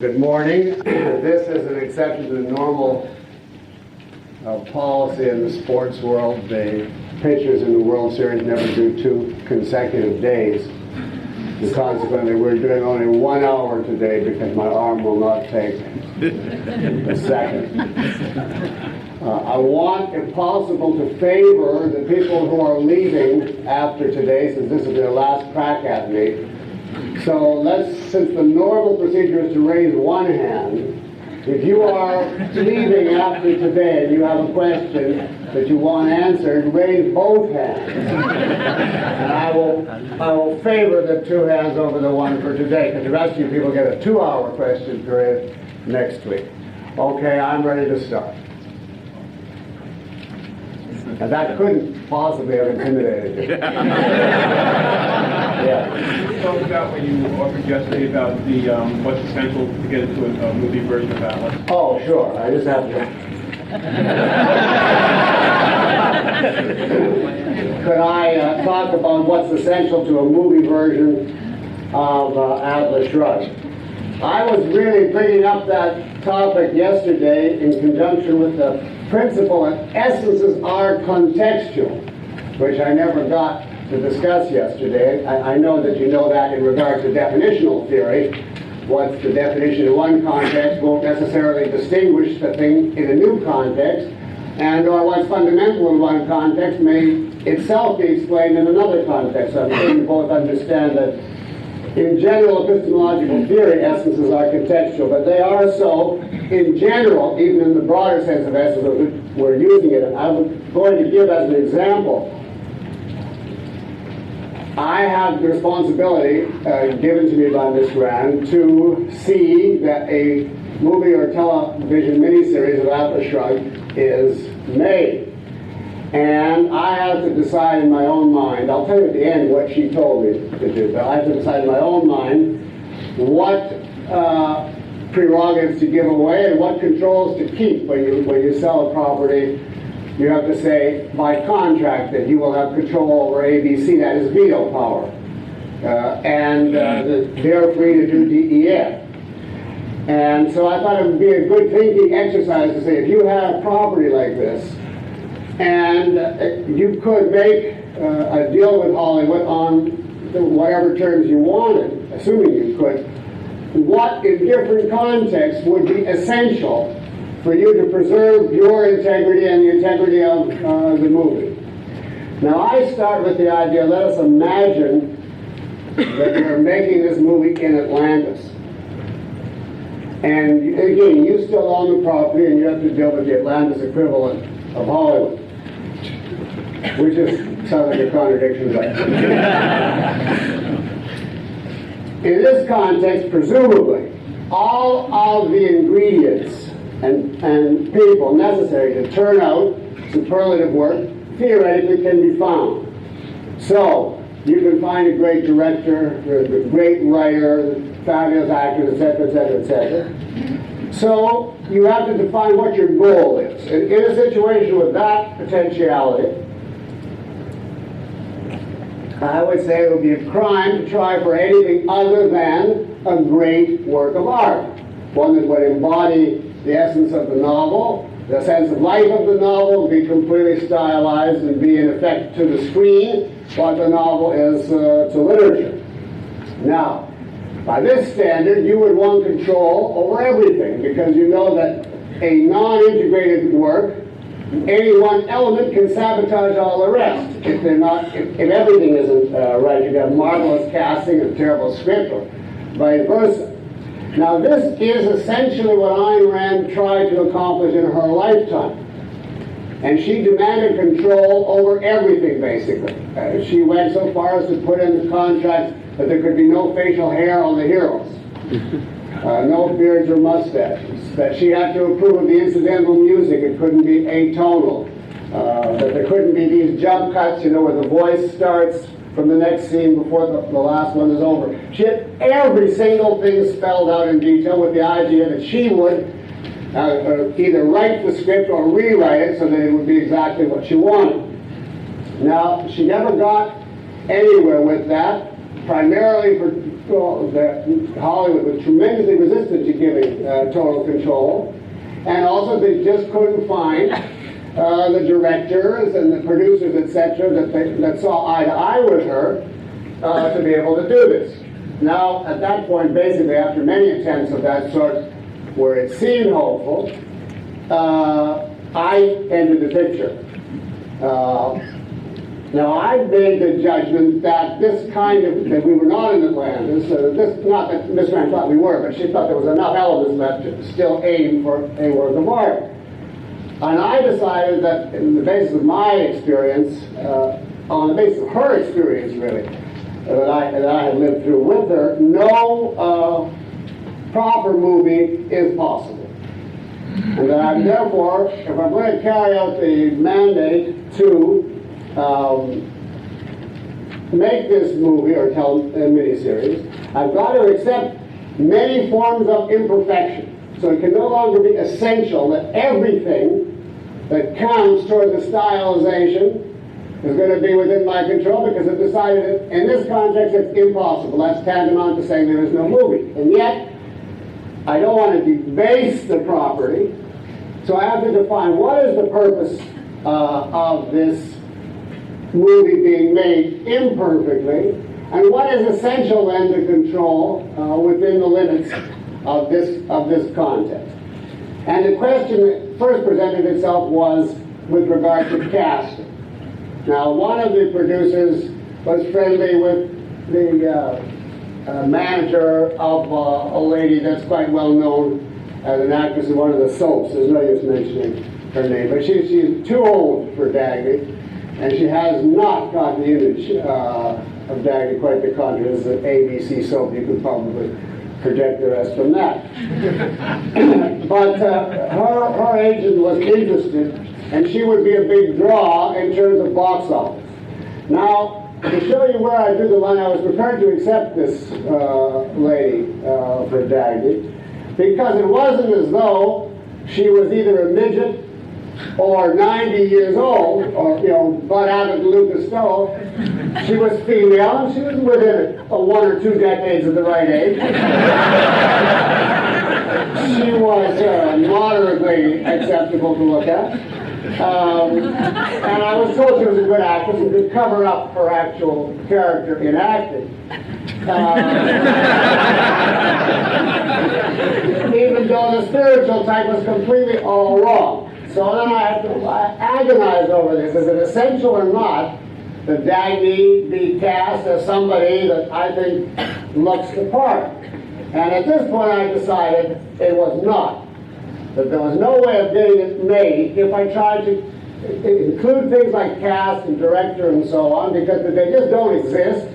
Good morning. This is an exception to the normal policy in the sports world. The pitchers in the World Series never do 2 consecutive days. And consequently, we're doing only 1 hour today because my arm will not take a second. I want, if possible, to favor the people who are leaving after today, since this is their last crack at me. So since the normal procedure is to raise one hand, if you are leaving after today and you have a question that you want answered, raise both hands. And I will favor the 2 hands over the one for today, because the rest of you people get a 2-hour question period next week. Okay, I'm ready to start. And that couldn't possibly have intimidated you. Yeah. You talked about when you offered yesterday about the what's essential to get into a movie version of Atlas. Oh, sure. I just have to. Could I talk about what's essential to a movie version of Atlas Shrugged? I was really bringing up that topic yesterday in conjunction with the principle that essences are contextual, which I never got to discuss yesterday. I know that you know that in regard to definitional theory. What's the definition in one context won't necessarily distinguish the thing in a new context, and or what's fundamental in one context may itself be explained in another context. So I'm sure you both understand that in general epistemological theory, essences are contextual, but they are so in general, even in the broader sense of essence of which we're using it. I'm going to give as an example. I have the responsibility given to me by Ms. Rand to see that a movie or television miniseries of Atlas Shrugged is made. And I have to decide in my own mind, I'll tell you at the end what she told me to do, but I have to decide in my own mind what prerogatives to give away and what controls to keep when you sell a property. You have to say by contract that you will have control over ABC, that is veto power. And they're free to do DEF. And so I thought it would be a good thinking exercise to say, if you have property like this, and you could make a deal with Hollywood on whatever terms you wanted, assuming you could, what in different contexts would be essential for you to preserve your integrity and the integrity of the movie. Now I start with the idea, let us imagine that you're making this movie in Atlantis. And again, you still own the property and you have to deal with the Atlantis equivalent of Hollywood. Which sounds like a contradiction, but in this context, presumably, all of the ingredients and people necessary to turn out superlative work theoretically can be found. So you can find a great director, a great writer, fabulous actors, etc., etc., etc. So you have to define what your goal is. And in a situation with that potentiality, I would say it would be a crime to try for anything other than a great work of art. One that would embody the essence of the novel, the sense of life of the novel, be completely stylized and be in effect to the screen what the novel is to literature. Now, by this standard, you would want control over everything, because you know that a non-integrated work, any one element can sabotage all the rest. If everything isn't right, you have marvelous casting and terrible script, or vice versa. Now this is essentially what Ayn Rand tried to accomplish in her lifetime. And she demanded control over everything, basically. She went so far as to put in the contracts that there could be no facial hair on the heroes. No beards or mustaches, that she had to approve of the incidental music, it couldn't be atonal, that there couldn't be these jump cuts, where the voice starts from the next scene before the last one is over. She had every single thing spelled out in detail with the idea that she would either write the script or rewrite it so that it would be exactly what she wanted. Now, she never got anywhere with that, primarily for Hollywood was tremendously resistant to giving total control, and also they just couldn't find the directors and the producers, etc., that saw eye to eye with her to be able to do this. Now, at that point, basically, after many attempts of that sort, where it seemed hopeful, I entered the picture. Now, I made the judgment that this kind of, that we were not in Atlantis, not that Miss Rand thought we were, but she thought there was enough elements left to still aim for a work of art. And I decided that, in the basis of my experience, on the basis of her experience, really, that I had lived through with her, no proper movie is possible. And that I'm therefore, if I'm going to carry out the mandate to make this movie or miniseries, I've got to accept many forms of imperfection. So it can no longer be essential that everything that counts toward the stylization is going to be within my control, because I've decided that in this context it's impossible. That's tantamount to saying there is no movie. And yet, I don't want to debase the property, so I have to define what is the purpose of this movie being made imperfectly, and what is essential then to control within the limits of this context. And the question that first presented itself was with regard to casting. Now, one of the producers was friendly with the manager of a lady that's quite well known as an actress in one of the soaps. There's no use mentioning her name, but she's too old for Dagny, and she has not got the image of Dagny, quite the contrary. This is an ABC soap. You could probably project the rest from that. But her agent was interested, and she would be a big draw in terms of box office. Now, to show you where I drew the line, I was prepared to accept this lady for Dagny, because it wasn't as though she was either a midget or 90 years old, or, Bud Abbott and Lucas Stowe. She was female, and she was within 1 or 2 decades of the right age. She was moderately acceptable to look at. And I was told she was a good actress and could cover up her actual character in acting. Even though the spiritual type was completely all wrong. So then I had to agonize over this. Is it essential or not that Dagny be cast as somebody that I think looks the part? And at this point I decided it was not. That there was no way of getting it made if I tried to include things like cast and director and so on, because they just don't exist.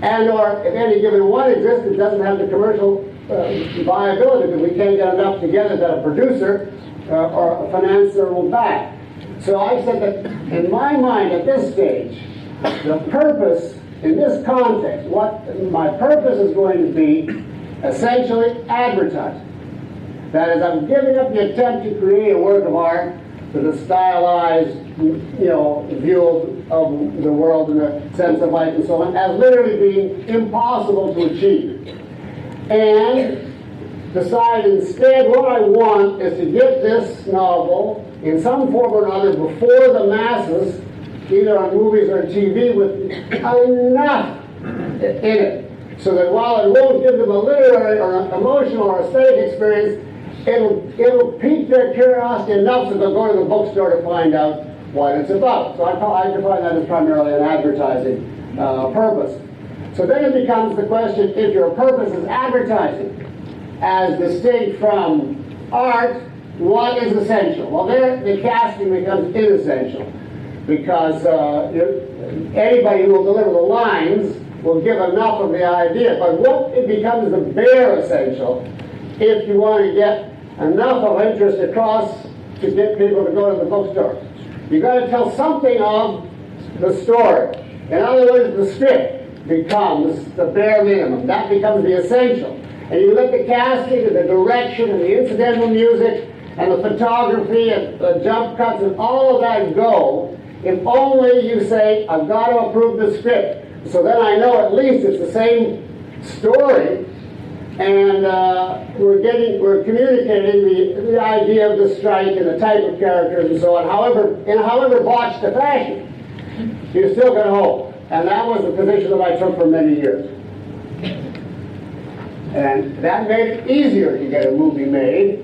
And or if any given one exists, it doesn't have the commercial viability, because we can't get enough together that a producer or a financier will back. So I said that in my mind at this stage, the purpose in this context, what my purpose is going to be essentially advertising. That is, I'm giving up the attempt to create a work of art with a stylized, view of the world and the sense of life and so on, as literally being impossible to achieve. And decide instead what I want is to get this novel in some form or another before the masses, either on movies or TV, with enough in it, so that while it won't give them a literary or an emotional or aesthetic experience, it'll pique their curiosity enough so they'll go to the bookstore to find out what it's about. So I define that as primarily an advertising purpose. So then it becomes the question, if your purpose is advertising, as distinct from art, what is essential? Well, there the casting becomes inessential, because anybody who will deliver the lines will give enough of the idea. But what it becomes the bare essential, if you want to get enough of interest across to get people to go to the bookstore. You've got to tell something of the story. In other words, the script becomes the bare minimum. That becomes the essential. And you let the casting and the direction and the incidental music and the photography and the jump cuts and all of that go, if only you say, I've got to approve the script. So then I know at least it's the same story, and we're communicating the idea of the strike and the type of characters and so on, however botched a fashion. You still can hope. And that was the position that I took for many years. And that made it easier to get a movie made,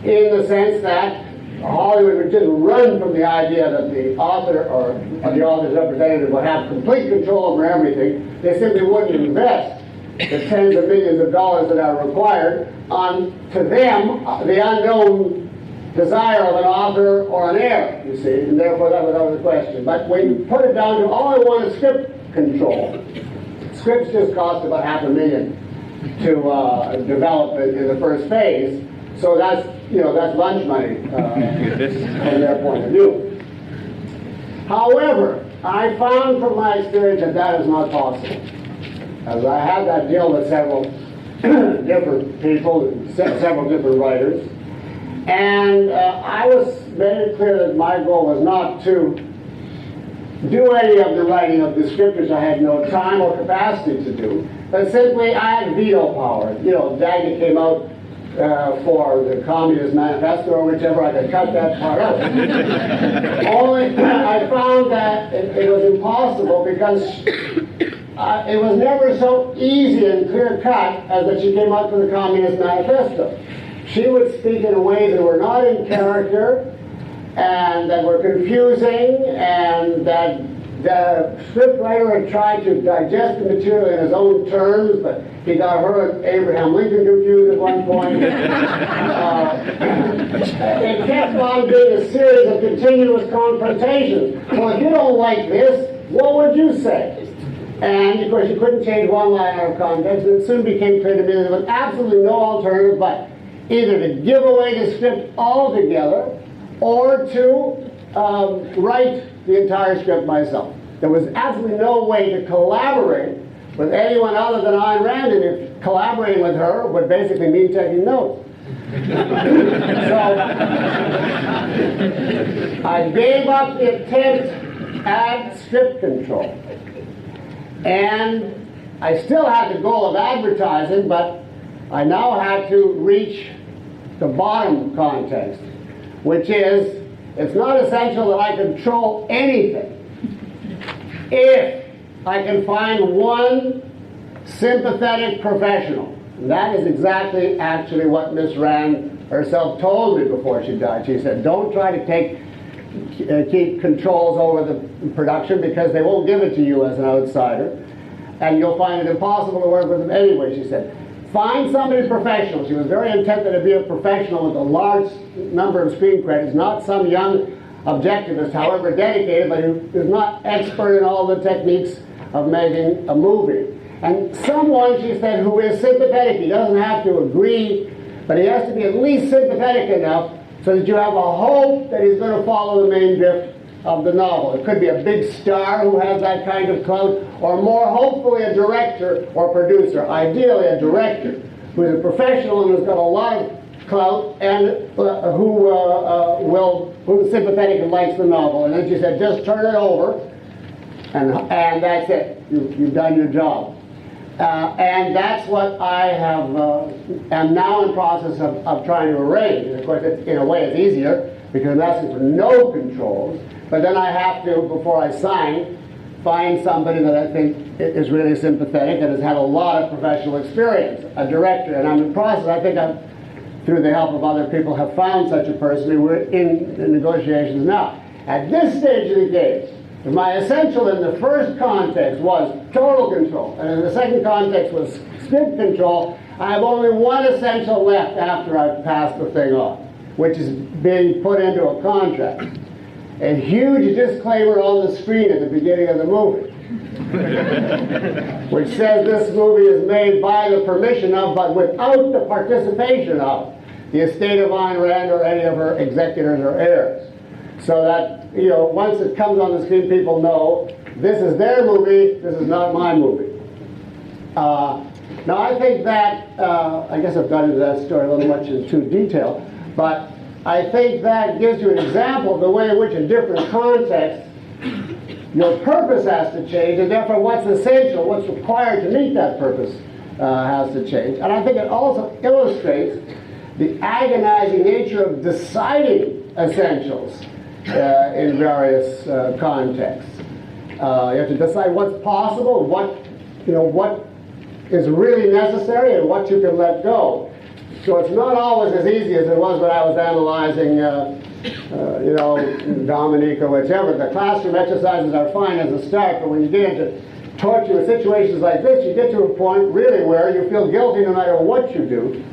in the sense that Hollywood would just run from the idea that the author or the author's representative would have complete control over everything. They simply wouldn't invest the tens of millions of dollars that are required on, to them, the unknown desire of an author or an heir, you see, and therefore that was out of the question. But when you put it down to all I want is script control, scripts just cost about $500,000 to develop it in the first phase. So that's lunch money from their point of view. However, I found from my experience that that is not possible. As I had that deal with several different people, several different writers, and I made it clear that my goal was not to do any of the writing of the scriptures I had no time or capacity to do, but simply I had veto power. Daggett came out for the Communist Manifesto or whichever, I could cut that part out. Only I found that it was impossible because it was never so easy and clear-cut as that she came out for the Communist Manifesto. She would speak in ways that were not in character and that were confusing, and that the scriptwriter had tried to digest the material in his own terms, but he got her and Abraham Lincoln confused at one point. It kept on being a series of continuous confrontations. Well, if you don't like this, what would you say? And of course, you couldn't change one line out of context, and it soon became clear to me that there was absolutely no alternative but either to give away the script altogether or to write the entire script myself. There was absolutely no way to collaborate with anyone other than Ayn Rand, and if collaborating with her would basically mean taking notes. So I gave up the attempt at script control. And I still had the goal of advertising, but I now had to reach the bottom context, which is, it's not essential that I control anything if I can find one sympathetic professional. And that is exactly actually what Miss Rand herself told me before she died. She said, don't try to keep controls over the production because they won't give it to you as an outsider, and you'll find it impossible to work with them anyway, she said. Find somebody professional. She was very intent to be a professional with a large number of screen credits, not some young objectivist, however dedicated, but who is not expert in all the techniques of making a movie. And someone, she said, who is sympathetic. He doesn't have to agree, but he has to be at least sympathetic enough so that you have a hope that he's going to follow the main drift of the novel. It could be a big star who has that kind of clout, or more hopefully a director or producer, ideally a director who is a professional and has got a lot of clout and who's sympathetic and likes the novel. And then she said, just turn it over, and that's it. You've done your job. And that's what I am now in process of trying to arrange. And of course, in a way, it's easier because I'm asking for no controls. But then I have to, before I sign, find somebody that I think is really sympathetic and has had a lot of professional experience, a director. And I'm in process. I think I've, through the help of other people, have found such a person, and we're in the negotiations now. At this stage of the game, my essential in the first context was total control, and in the second context was script control. I have only one essential left after I've passed the thing off, which is being put into a contract. A huge disclaimer on the screen at the beginning of the movie, which says this movie is made by the permission of, but without the participation of, the estate of Ayn Rand or any of her executors or heirs. So that, once it comes on the screen, people know this is their movie, this is not my movie. Now I think that, I guess I've got into that story a little much in too detail, but I think that gives you an example of the way in which in different contexts your purpose has to change, and therefore what's essential, what's required to meet that purpose has to change. And I think it also illustrates the agonizing nature of deciding essentials in various contexts. You have to decide what's possible, what is really necessary, and what you can let go. So it's not always as easy as it was when I was analyzing, Dominique or whichever. The classroom exercises are fine as a start, but when you get into torturous situations like this, you get to a point really where you feel guilty no matter what you do.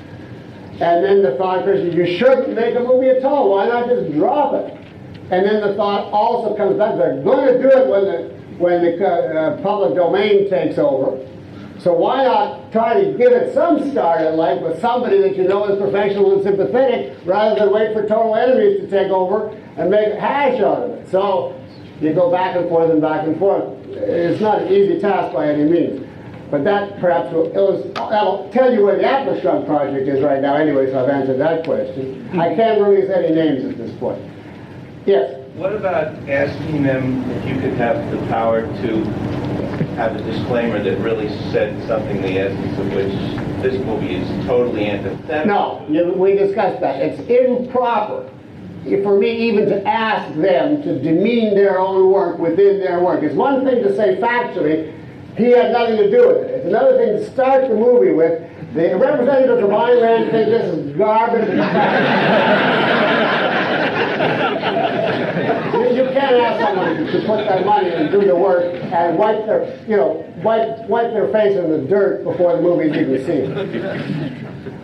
And then the thought occurs, you shouldn't make a movie at all. Why not just drop it? And then the thought also comes back, they're going to do it when the public domain takes over. So why not try to give it some start in life with somebody that you know is professional and sympathetic, rather than wait for total enemies to take over and make a hash out of it? So you go back and forth and back and forth. It's not an easy task by any means. But that perhaps that'll tell you where the Atlas Shrugged project is right now anyway, so I've answered that question. I can't release any names at this point. Yes? What about asking them if you could have the power to have a disclaimer that really said something, the essence of which this movie is totally antithetical? No, we discussed that. It's improper for me even to ask them to demean their own work within their work. It's one thing to say factually, he had nothing to do with it. It's another thing to start the movie with, the representatives of Ayn Rand think this is garbage. You can't ask someone to put their money and do the work and wipe their face in the dirt before the movie's even seen.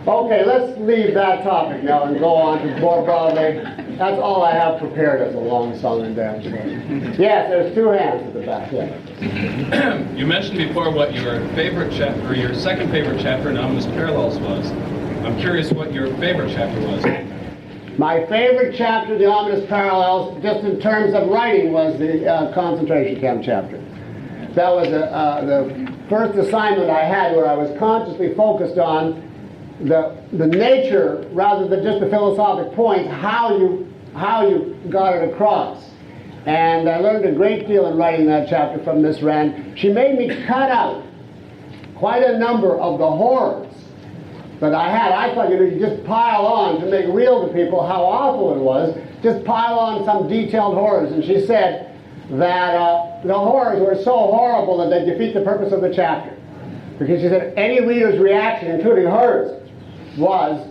Okay, let's leave that topic now and go on to more broadly. That's all I have prepared as a long song and dance. Yes, there's two hands at the back. Yeah. You mentioned before what your favorite chapter, or your second favorite chapter in Ominous Parallels was. I'm curious what your favorite chapter was. My favorite chapter, the Ominous Parallels, just in terms of writing, was the concentration camp chapter. That was the first assignment I had where I was consciously focused on the nature, rather than just the philosophic points, how you got it across. And I learned a great deal in writing that chapter from Miss Rand. She made me cut out quite a number of the horrors that I had. I thought you just pile on to make real to people how awful it was. Just pile on some detailed horrors. And she said that the horrors were so horrible that they defeat the purpose of the chapter. Because she said any reader's reaction, including hers, was,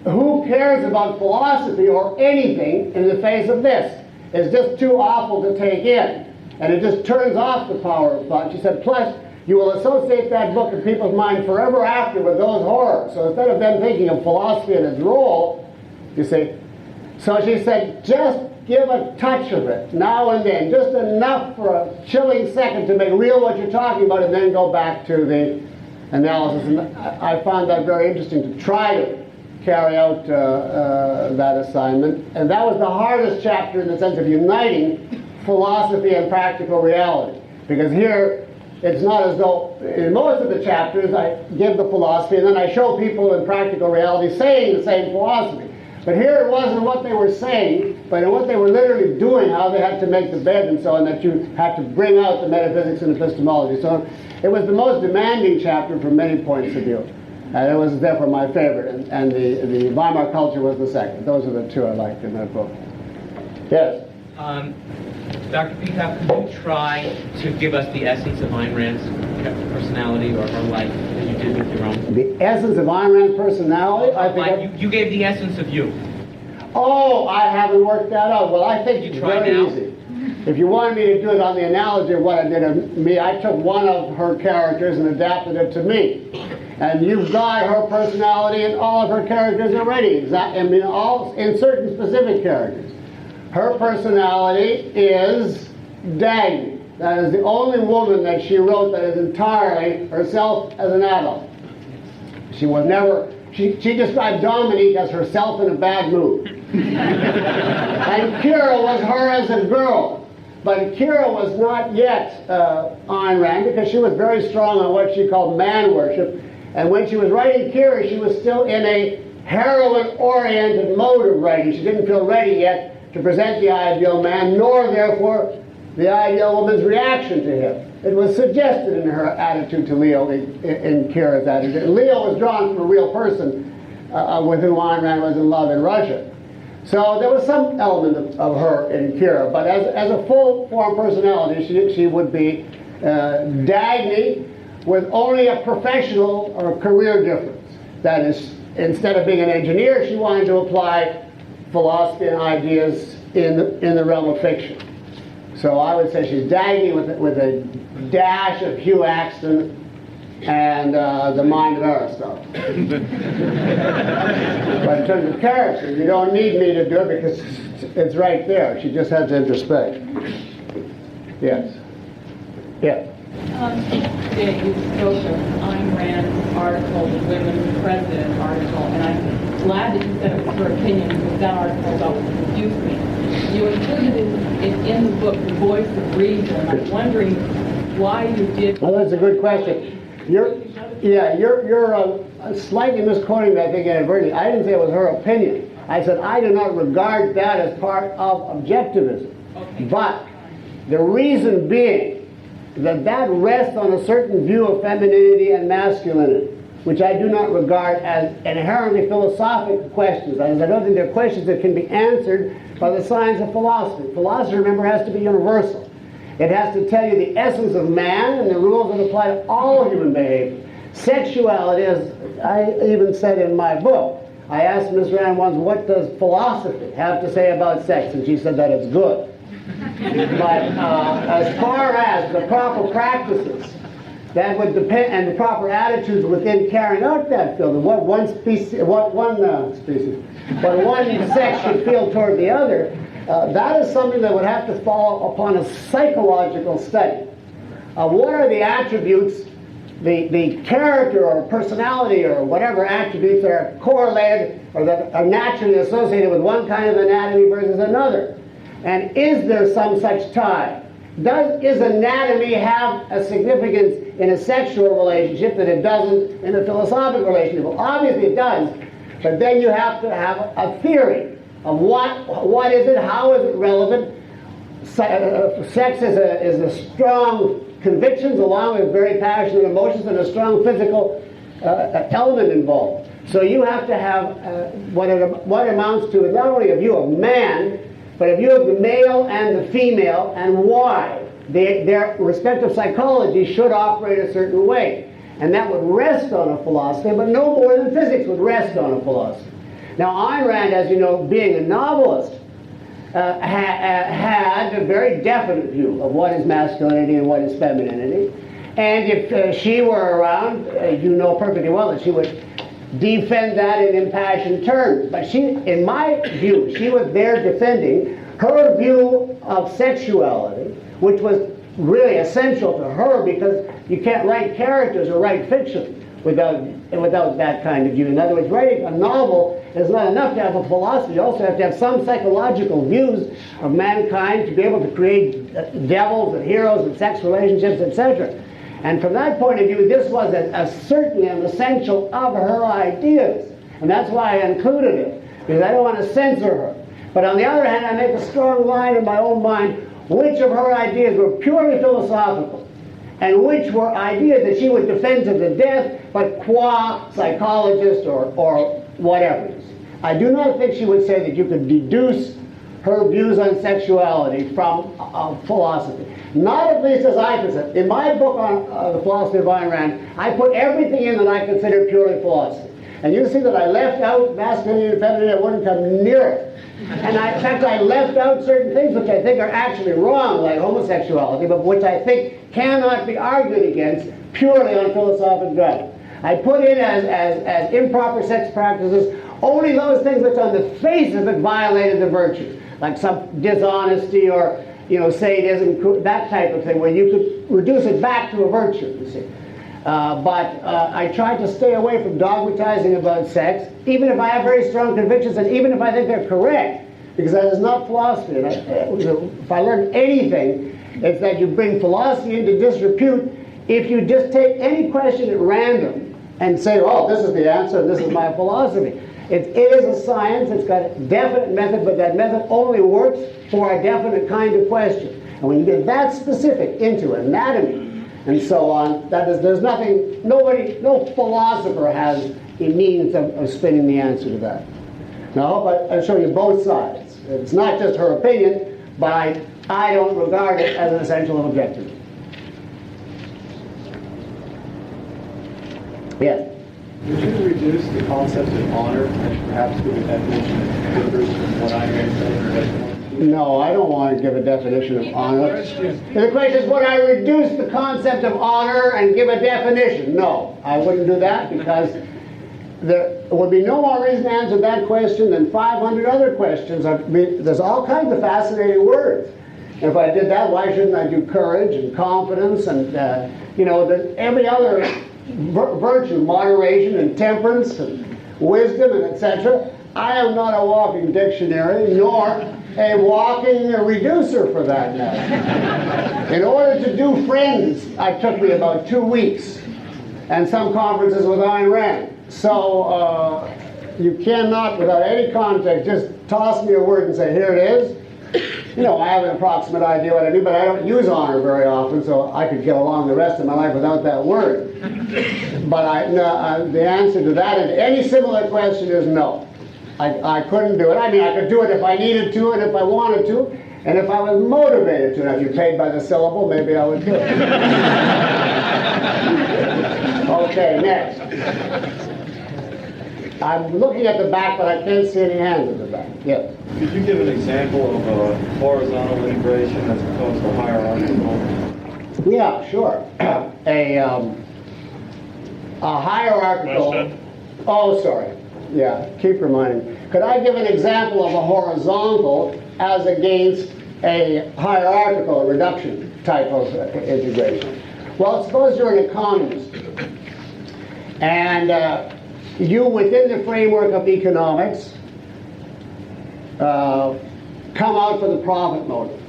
who cares about philosophy or anything in the face of this? It's just too awful to take in. And it just turns off the power of thought. She said, plus, you will associate that book in people's mind forever after with those horrors. So instead of them thinking of philosophy and its role, you see. So she said, just give a touch of it now and then, just enough for a chilling second to make real what you're talking about, and then go back to the analysis. And I found that very interesting to try to carry out that assignment. And that was the hardest chapter in the sense of uniting philosophy and practical reality. Because here, it's not as though, in most of the chapters, I give the philosophy and then I show people in practical reality saying the same philosophy. But here it wasn't what they were saying, but in what they were literally doing, how they had to make the bed and so on, that you had to bring out the metaphysics and epistemology. So it was the most demanding chapter from many points of view. And it was therefore my favorite, and the Weimar culture was the second. Those are the two I liked in that book. Yes? Dr. Peikoff, could you try to give us the essence of Ayn Rand's personality or her life as you did with your own? The essence of Ayn Rand's personality? I think you gave the essence of you. Oh, I haven't worked that out. Well, I think it's very now? easy. If you wanted me to do it on the analogy of what I did of me, I took one of her characters and adapted it to me. And you've got her personality in all of her characters already. All in certain specific characters. Her personality is Dagny. That is the only woman that she wrote that is entirely herself as an adult. She was never. She described Dominique as herself in a bad mood. And Kira was her as a girl. But Kira was not yet Ayn Rand, because she was very strong on what she called man worship. And when she was writing Kira, she was still in a heroine-oriented mode of writing. She didn't feel ready yet to present the ideal man, nor therefore the ideal woman's reaction to him. It was suggested in her attitude to Leo, in Kira's attitude. Leo was drawn from a real person with whom Ayn Rand was in love in Russia. So there was some element of her in Kira, but as a full-form personality, she would be Dagny with only a professional or career difference. That is, instead of being an engineer, she wanted to apply philosophy and ideas in the realm of fiction. So I would say she's Dagny with a dash of Hugh Axton and the mind of Aristotle. But in terms of character, you don't need me to do it because it's right there. She just has to introspect. Yes. Yeah. Today you spoke of Ayn Rand's article, the Women President article, and I'm glad that you said it was her opinion because that article always confused me. You included it in the book, The Voice of Reason. I'm wondering why you did. Well, that's a good question. You're slightly misquoting that thing inadvertently. I didn't say it was her opinion. I said I do not regard that as part of objectivism. Okay. But the reason being that rests on a certain view of femininity and masculinity, which I do not regard as inherently philosophical questions. I don't think they're questions that can be answered by the science of philosophy. Philosophy, remember, has to be universal. It has to tell you the essence of man and the rules that apply to all human behavior. Sexuality, as I even said in my book, I asked Ms. Rand once, what does philosophy have to say about sex? And she said that it's good. But as far as the proper practices that would depend, and the proper attitudes within carrying out that field, what one sex should feel toward the other, that is something that would have to fall upon a psychological study. What are the attributes, the character or personality or whatever attributes that are correlated or that are naturally associated with one kind of anatomy versus another? And is there some such tie? Is anatomy have a significance in a sexual relationship that it doesn't in a philosophical relationship? Well, obviously it does, but then you have to have a theory of what is it, how is it relevant. Sex is a strong convictions along with very passionate emotions and a strong physical element involved. So you have to have what amounts to not only a view of man, but a view of the male and the female and why their respective psychology should operate a certain way. And that would rest on a philosophy, but no more than physics would rest on a philosophy. Now, Ayn Rand, as you know, being a novelist, had a very definite view of what is masculinity and what is femininity. And if she were around, you know perfectly well that she would defend that in impassioned terms. But she, in my view, she was there defending her view of sexuality, which was really essential to her because you can't write characters or write fiction without that kind of view. In other words, writing a novel is not enough to have a philosophy. You also have to have some psychological views of mankind to be able to create devils and heroes and sex relationships, etc. And from that point of view, this was certainly an essential of her ideas. And that's why I included it, because I don't want to censor her. But on the other hand, I make a strong line in my own mind which of her ideas were purely philosophical and which were ideas that she would defend to the death, but qua psychologist or whatever. I do not think she would say that you could deduce her views on sexuality from philosophy. Not at least as I consider. In my book on the philosophy of Ayn Rand, I put everything in that I consider purely philosophy. And you see that I left out masculinity and femininity. I wouldn't come near it. And in fact, I left out certain things which I think are actually wrong, like homosexuality, but which I think cannot be argued against purely on philosophical grounds. I put in as improper sex practices only those things which on the face of it violated the virtues, like some dishonesty or sadism, that type of thing, where you could reduce it back to a virtue, you see. But I try to stay away from dogmatizing about sex, even if I have very strong convictions and even if I think they're correct, because that is not philosophy. And if I learn anything, it's that you bring philosophy into disrepute if you just take any question at random and say, oh, this is the answer, and this is my philosophy. It is a science, it's got a definite method, but that method only works for a definite kind of question. And when you get that specific into anatomy, and so on. That is, there's nothing, no philosopher has a means of spinning the answer to that. No, but I'll show you both sides. It's not just her opinion, but I don't regard it as an essential of objectivism. Yes? Would you reduce the concept of honor and perhaps give a definition that differs from what Ayn Rand said? No, I don't want to give a definition of honor. The question is, would I reduce the concept of honor and give a definition? No, I wouldn't do that, because there would be no more reason to answer that question than 500 other questions. There's all kinds of fascinating words. If I did that, why shouldn't I do courage and confidence and, every other virtue, moderation and temperance and wisdom and etc. I am not a walking dictionary, nor a walking reducer for that matter. In order to do friends, it took me about 2 weeks, and some conferences with Ayn Rand. So you cannot, without any context, just toss me a word and say, here it is. I have an approximate idea what I do, but I don't use honor very often, so I could get along the rest of my life without that word. But the answer to that and any similar question is no. I couldn't do it. I mean, I could do it if I needed to and if I wanted to, and if I was motivated to. And if you paid by the syllable, maybe I would do it. Okay, next. I'm looking at the back, but I can't see any hands at the back. Yes. Could you give an example of a horizontal integration as opposed to hierarchical? Yeah, sure. A hierarchical. Question? Oh, sorry. Yeah, keep reminding me. Could I give an example of a horizontal as against a hierarchical reduction type of integration? Well, suppose you're an economist, and you, within the framework of economics, come out for the profit motive.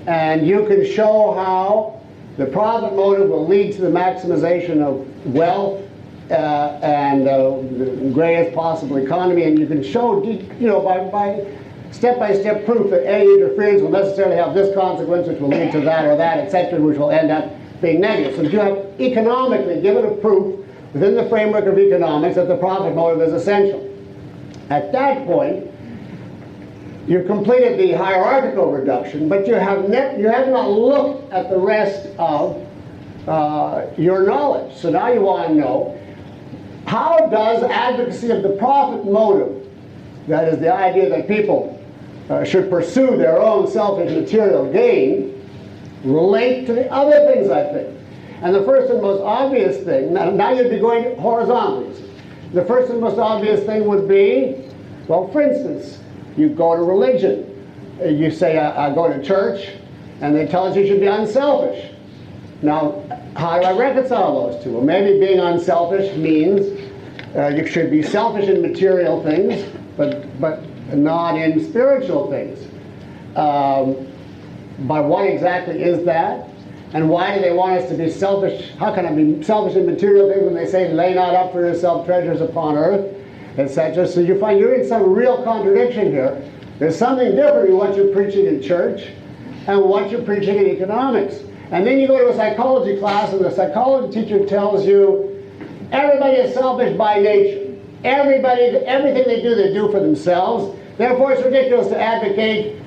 And you can show how the profit motive will lead to the maximization of wealth and the greatest possible economy. And you can show, by step-by-step proof that any interference will necessarily have this consequence, which will lead to that or that, etc., which will end up being negative. So you have economically given a proof within the framework of economics that the profit motive is essential. At that point, you've completed the hierarchical reduction, but you have not looked at the rest of your knowledge. So now you want to know, how does advocacy of the profit motive, that is the idea that people should pursue their own selfish material gain, relate to the other things I think? And the first and most obvious thing, now you'd be going horizontally. The first and most obvious thing would be, well, for instance, you go to religion. You say, I go to church, and they tell us you should be unselfish. Now, how do I reconcile those two? Well, maybe being unselfish means you should be selfish in material things, but not in spiritual things. But what exactly is that? And why do they want us to be selfish? How can I be selfish in material things when they say, lay not up for yourself treasures upon earth, etc.? So you find you're in some real contradiction here. There's something different in what you're preaching in church and what you're preaching in economics. And then you go to a psychology class, and the psychology teacher tells you, everybody is selfish by nature. Everything they do for themselves. Therefore, it's ridiculous to advocate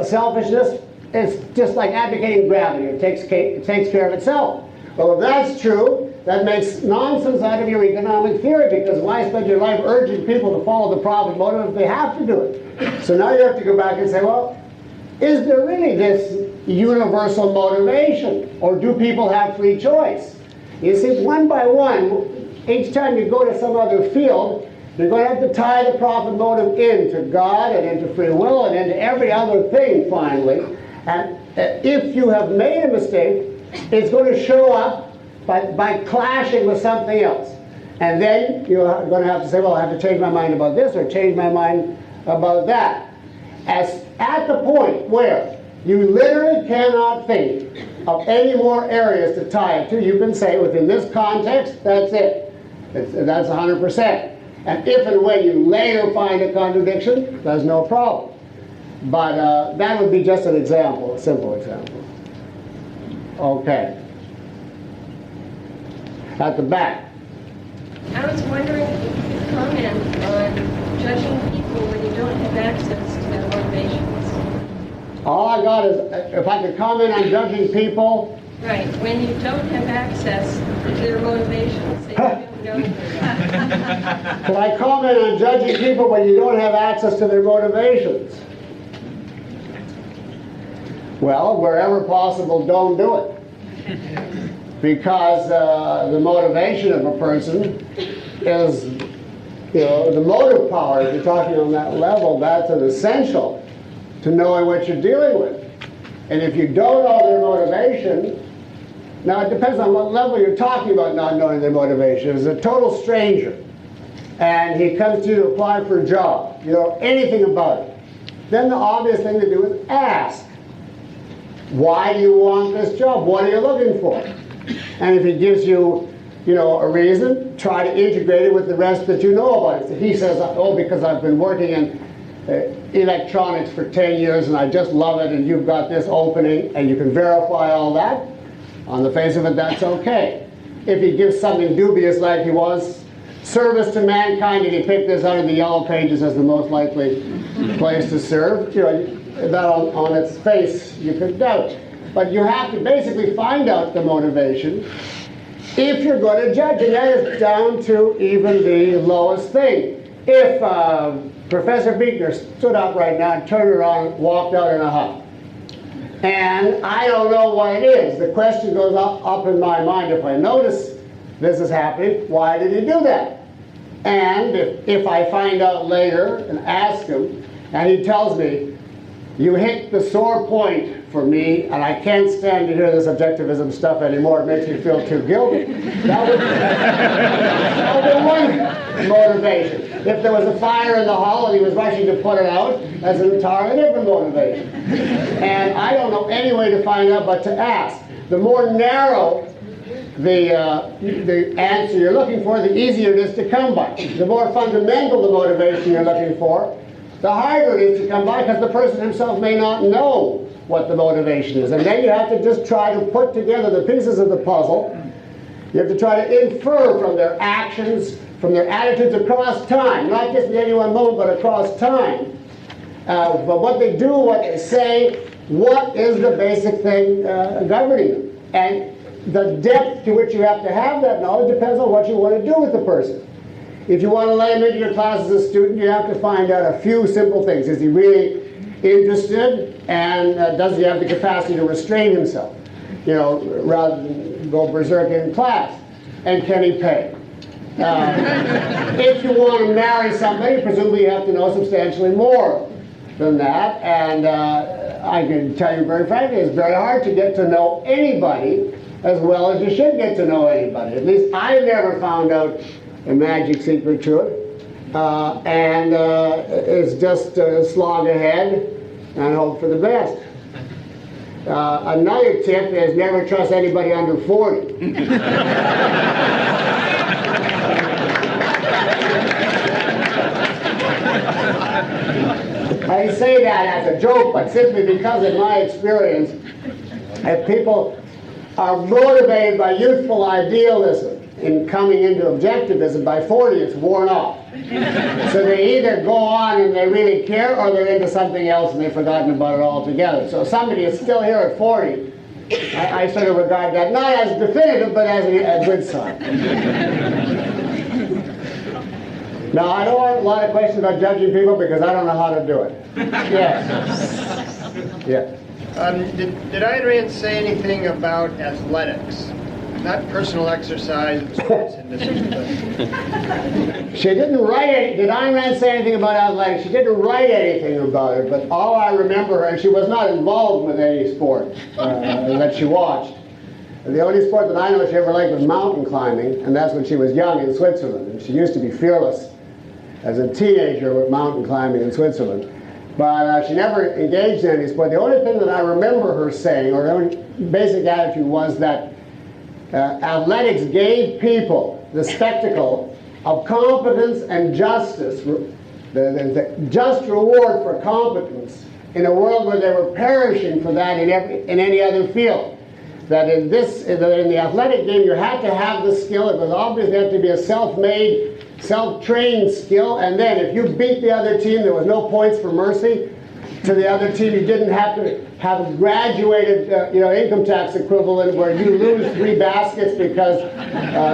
selfishness. It's just like advocating gravity. It takes care of itself. Well, if that's true, that makes nonsense out of your economic theory, because why spend your life urging people to follow the profit motive if they have to do it? So now you have to go back and say, well, is there really this universal motivation, or do people have free choice? You see, one by one, each time you go to some other field, you're going to have to tie the profit motive into God and into free will and into every other thing finally. And if you have made a mistake, it's going to show up by clashing with something else. And then you're going to have to say, well, I have to change my mind about this or change my mind about that. As at the point where you literally cannot think of any more areas to tie it to, you can say, within this context, that's it. That's 100%. And if and when you later find a contradiction, there's no problem. But that would be just an example, a simple example. Okay. At the back. I was wondering if you could comment on judging people when you don't have access to their motivations. All I got is, if I could comment on judging people. Right, when you don't have access to their motivations, they don't know them. Can I comment on judging people when you don't have access to their motivations? Well, wherever possible, don't do it. Because the motivation of a person is, the motive power, if you're talking on that level, that's an essential to knowing what you're dealing with. And if you don't know their motivation, now it depends on what level you're talking about not knowing their motivation. If it's a total stranger, and he comes to you to apply for a job, you know anything about it, then the obvious thing to do is ask. Why do you want this job? What are you looking for? And if he gives you, a reason, try to integrate it with the rest that you know about it. So he says, oh, because I've been working in electronics for 10 years and I just love it, and you've got this opening, and you can verify all that. On the face of it, that's okay. If he gives something dubious, like he wants service to mankind, and he picked this out of the yellow pages as the most likely place to serve, that on its face you could doubt. But you have to basically find out the motivation if you're going to judge, and that is down to even the lowest thing. If Professor Buechner stood up right now and turned around and walked out in a huff, and I don't know what it is, the question goes up in my mind. If I notice this is happening, why did he do that? And if I find out later and ask him, and he tells me, you hit the sore point for me, and I can't stand to hear this objectivism stuff anymore, it makes me feel too guilty, that would be one motivation. If there was a fire in the hall and he was rushing to put it out, that's an entirely different motivation. And I don't know any way to find out but to ask. The more narrow the answer you're looking for, the easier it is to come by. The more fundamental the motivation you're looking for, the harder it is to come by, because the person himself may not know what the motivation is. And then you have to just try to put together the pieces of the puzzle. You have to try to infer from their actions, from their attitudes across time, not just in any one moment, but across time. But what they do, what they say, what is the basic thing governing them. And the depth to which you have to have that knowledge depends on what you want to do with the person. If you want to let him into your class as a student, you have to find out a few simple things. Is he really interested, and does he have the capacity to restrain himself, rather than go berserk in class? And can he pay? If you want to marry somebody, presumably you have to know substantially more than that. And I can tell you very frankly, it's very hard to get to know anybody as well as you should get to know anybody. At least I've never found out a magic secret to it. It's just slog ahead and hope for the best. Another tip is never trust anybody under 40. I say that as a joke, but simply because in my experience, if people are motivated by youthful idealism in coming into objectivism, by 40 it's worn off. So they either go on and they really care, or they're into something else and they've forgotten about it altogether. So if somebody is still here at 40, I sort of regard that not as definitive, but as a good sign. Now, I don't want a lot of questions about judging people because I don't know how to do it. Yes. Yes. Did Ayn Rand say anything about athletics? Not personal exercise in the sports industry, but... She didn't write any. Did Ayn Rand say anything about athletics? She didn't write anything about it, but all I remember her, and she was not involved with any sport that she watched. The only sport that I know she ever liked was mountain climbing, and that's when she was young in Switzerland. And she used to be fearless as a teenager with mountain climbing in Switzerland. But she never engaged in any sport. The only thing that I remember her saying, or her basic attitude, was that athletics gave people the spectacle of competence and justice, the just reward for competence in a world where they were perishing for that in any other field. that in the athletic game you had to have the skill. It was obviously had to be a self-made, self-trained skill, and then if you beat the other team, there was no points for mercy to the other team. You didn't have to have a graduated income tax equivalent where you lose 3 baskets because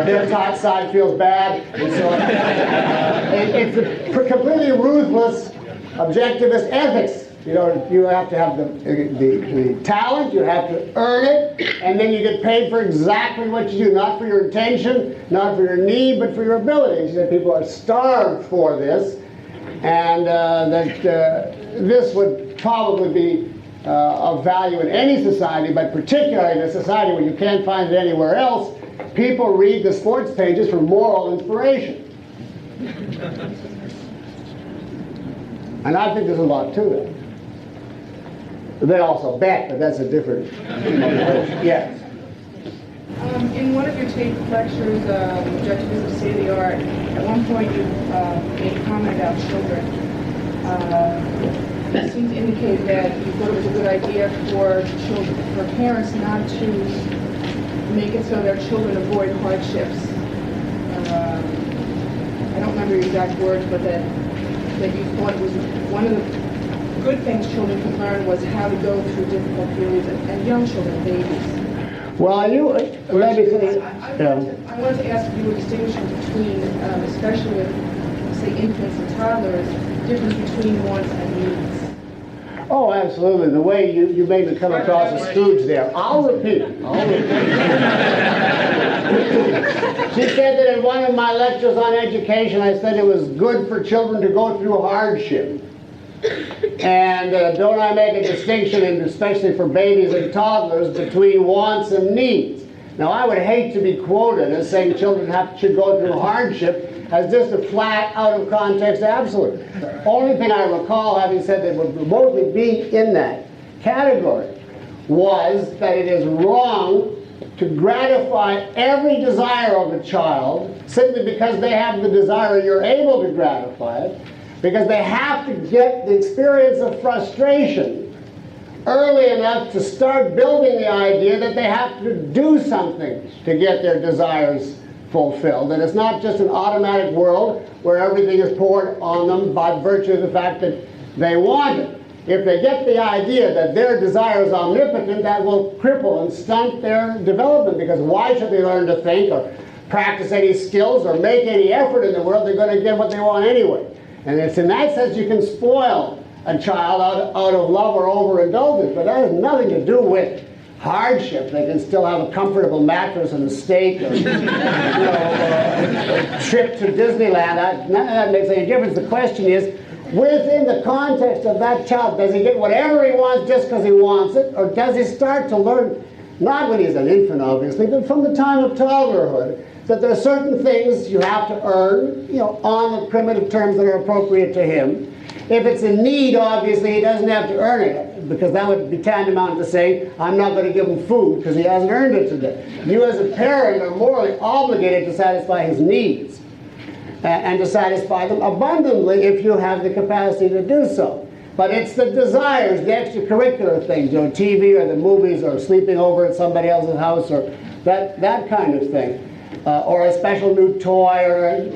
their top side feels bad. And so it's a completely ruthless objectivist ethics. You have to have the talent, you have to earn it, and then you get paid for exactly what you do, not for your intention, not for your need, but for your abilities. That people are starved for this, and that this would probably be of value in any society, but particularly in a society where you can't find it anywhere else. People read the sports pages for moral inspiration. And I think there's a lot to it. They also bet, but that's a different yes. In one of your taped lectures, Objectivism, State of the Art, at one point you made a comment about children. You seemed to indicate that you thought it was a good idea for parents not to make it so their children avoid hardships. I don't remember your exact words, but that you thought it was one of the good things children could learn was how to go through difficult periods, and young children, babies. Well, I wanted to ask if you were distinguishing between, especially with, say, infants and toddlers, difference between wants and needs. Oh, absolutely. The way you made me come across a stooge there. I'll repeat it. She said that in one of my lectures on education, I said it was good for children to go through hardship. And don't I make a distinction, especially for babies and toddlers, between wants and needs? Now, I would hate to be quoted as saying children should go through hardship as just a flat, out-of-context absolute. The only thing I recall having said that would remotely be in that category was that it is wrong to gratify every desire of a child simply because they have the desire and you're able to gratify it, because they have to get the experience of frustration early enough to start building the idea that they have to do something to get their desires fulfilled. And it's not just an automatic world where everything is poured on them by virtue of the fact that they want it. If they get the idea that their desire is omnipotent, that will cripple and stunt their development, because why should they learn to think or practice any skills or make any effort in the world? They're going to get what they want anyway. And it's in that sense you can spoil a child out of love or overindulgence, but that has nothing to do with hardship. They can still have a comfortable mattress and a steak, or a trip to Disneyland. None of that makes any difference. The question is, within the context of that child, does he get whatever he wants just because he wants it, or does he start to learn, not when he's an infant obviously, but from the time of toddlerhood, that there are certain things you have to earn, on the primitive terms that are appropriate to him. If it's a need, obviously, he doesn't have to earn it, because that would be tantamount to saying, I'm not going to give him food because he hasn't earned it today. You as a parent are morally obligated to satisfy his needs, and to satisfy them abundantly if you have the capacity to do so. But it's the desires, the extracurricular things, TV or the movies or sleeping over at somebody else's house or that kind of thing. Or a special new toy, or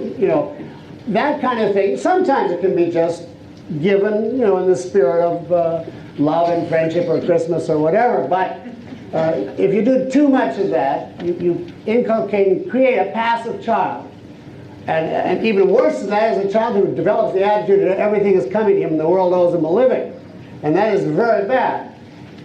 that kind of thing. Sometimes it can be just given, in the spirit of love and friendship or Christmas or whatever. But if you do too much of that, you inculcate and create a passive child. And even worse than that is a child who develops the attitude that everything is coming to him and the world owes him a living. And that is very bad.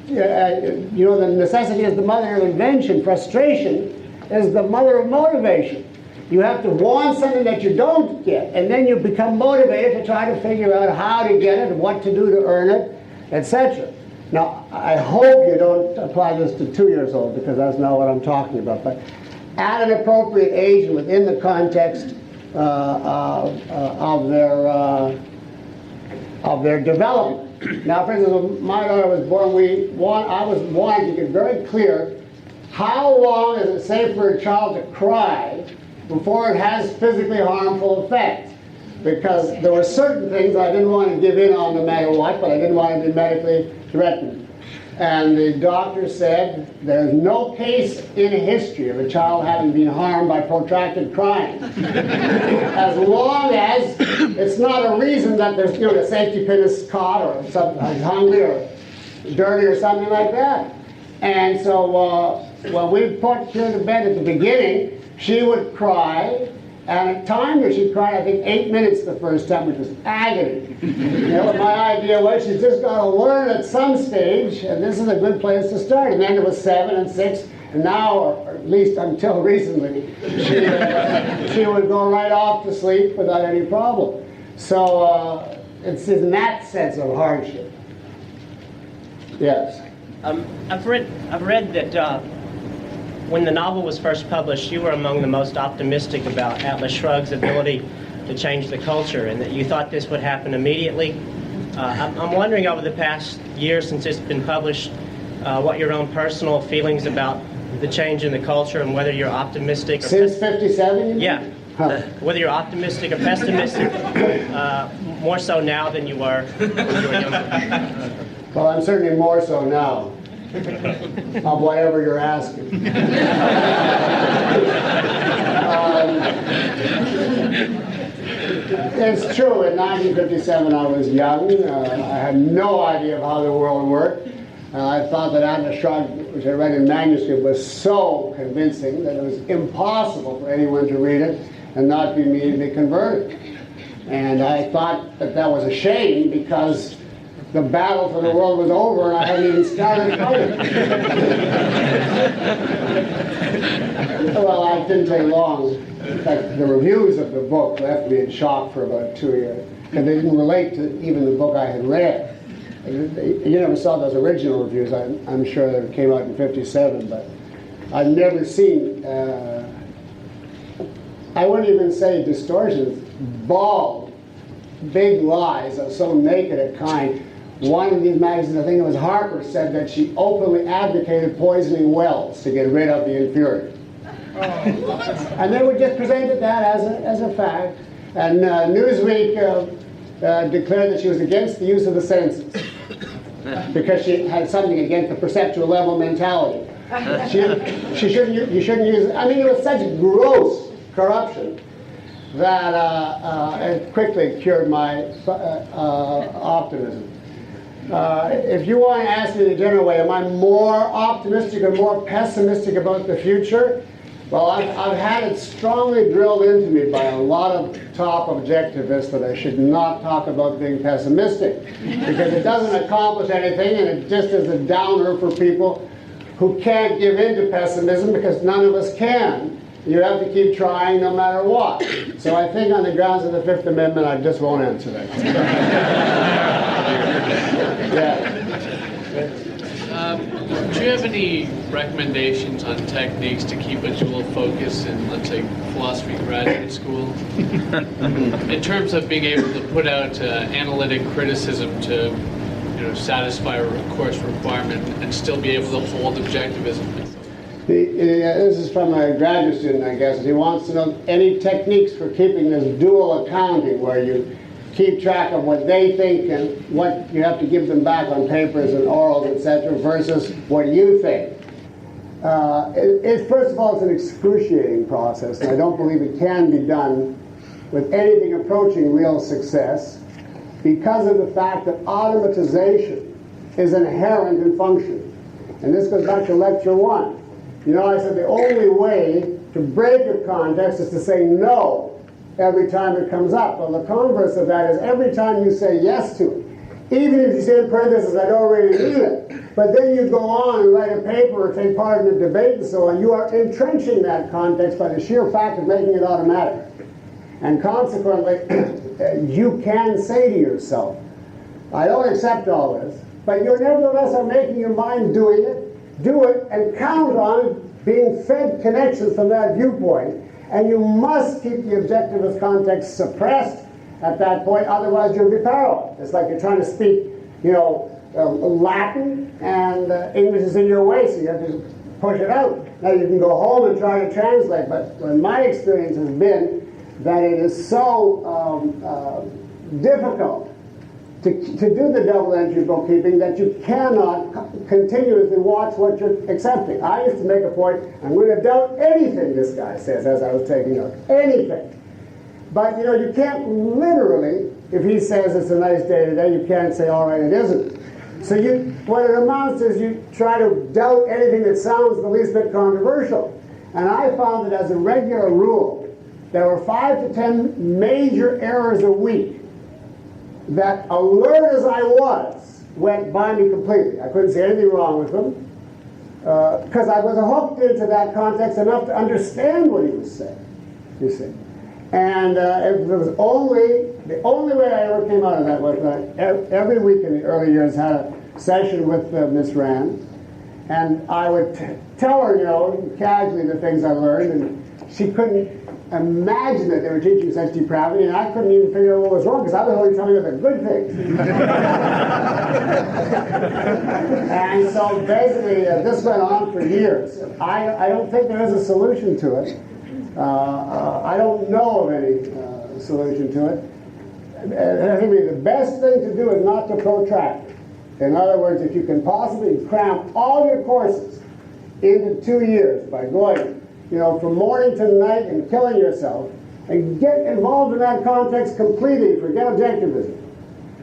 The necessity is the mother of invention. Frustration is the mother of motivation. You have to want something that you don't get, and then you become motivated to try to figure out how to get it and what to do to earn it, etc. Now, I hope you don't apply this to 2 years old, because that's not what I'm talking about. But at an appropriate age and within the context of their development. Now, for instance, when my daughter was born, I was wanting to get very clear how long is it safe for a child to cry before it has physically harmful effects. Because there were certain things I didn't want to give in on no matter what, but I didn't want to be medically threatened. And the doctor said there's no case in history of a child having been harmed by protracted crying. As long as it's not a reason that there's, the safety pin is caught or something, hungry or dirty or something like that. And so when we put her to bed at the beginning, she would cry. And at times where she cried, I think 8 minutes the first time, which was agony. My idea was she's just got to learn at some stage, and this is a good place to start. And then it was 7 and 6, and now, or at least until recently, she would go right off to sleep without any problem. So it's in that sense of hardship. Yes. I've read that when the novel was first published, you were among the most optimistic about Atlas Shrugged's ability to change the culture, and that you thought this would happen immediately. I'm wondering, over the past year since it's been published, what your own personal feelings about the change in the culture, and whether you're optimistic. Since 57? Yeah. Whether you're optimistic or pessimistic, more so now than you were when you were younger. Well, I'm certainly more so now. Of whatever you're asking. It's true, in 1957 I was young. I had no idea of how the world worked. I thought that Atlas Shrugged, which I read in manuscript, was so convincing that it was impossible for anyone to read it and not be immediately converted. And I thought that that was a shame, because the battle for the world was over and I hadn't even started fighting. Well, it didn't take long. In fact, the reviews of the book left me in shock for about 2 years, and they didn't relate to even the book I had read. You never saw those original reviews, I'm sure, that came out in 57, but I've never seen, I wouldn't even say distortions, bald, big lies of so naked a kind. One of these magazines, I think it was Harper, said that she openly advocated poisoning wells to get rid of the inferior. And they would just presented that as a fact. And Newsweek declared that she was against the use of the senses because she had something against the perceptual level mentality. You shouldn't use it. I mean, it was such gross corruption that it quickly cured my optimism. If you want to ask me in a general way, am I more optimistic or more pessimistic about the future? Well, I've had it strongly drilled into me by a lot of top objectivists that I should not talk about being pessimistic, because it doesn't accomplish anything, and it just is a downer for people who can't give in to pessimism, because none of us can. You have to keep trying no matter what. So I think on the grounds of the Fifth Amendment, I just won't answer that. Yeah. Do you have any recommendations on techniques to keep a dual focus in, let's say, philosophy graduate school? In terms of being able to put out analytic criticism to, satisfy a course requirement and still be able to hold objectivism? This is from a graduate student, I guess. He wants to know any techniques for keeping this dual accounting, where you keep track of what they think and what you have to give them back on papers and orals, etc., versus what you think. First of all, it's an excruciating process, and I don't believe it can be done with anything approaching real success, because of the fact that automatization is inherent in function. And this goes back to lecture 1. I said the only way to break a context is to say no every time it comes up. Well, the converse of that is every time you say yes to it, even if you say in parentheses, I don't really mean it, but then you go on and write a paper or take part in a debate and so on, you are entrenching that context by the sheer fact of making it automatic. And consequently, you can say to yourself, I don't accept all this, but you nevertheless are making your mind do it, and count on it being fed connections from that viewpoint. And you must keep the objectivist context suppressed at that point, otherwise you'll be paralyzed. It's like you're trying to speak, Latin, and English is in your way, so you have to push it out. Now you can go home and try to translate, but my experience has been that it is so difficult to do the double entry bookkeeping that you cannot continuously watch what you're accepting. I used to make a point, I'm going to doubt anything this guy says as I was taking notes. Anything. But, you know, you can't literally, if he says it's a nice day today, you can't say, all right, it isn't. So what it amounts to is you try to doubt anything that sounds the least bit controversial. And I found that as a regular rule, there were 5 to 10 major errors a week that, alert as I was, went by me completely. I couldn't see anything wrong with them because I was hooked into that context enough to understand what he was saying, you see. And it was the only way I ever came out of that was that every week in the early years had a session with Miss Rand, and I would tell her, you know, casually the things I learned, and she couldn't imagine that they were teaching such depravity, and I couldn't even figure out what was wrong because I was only telling her the good things. And so basically, this went on for years. I don't think there is a solution to it. I don't know of any solution to it. I think the best thing to do is not to protract it. In other words, if you can possibly cram all your courses into 2 years by going, you know, from morning to night and killing yourself, and get involved in that context completely, forget objectivism.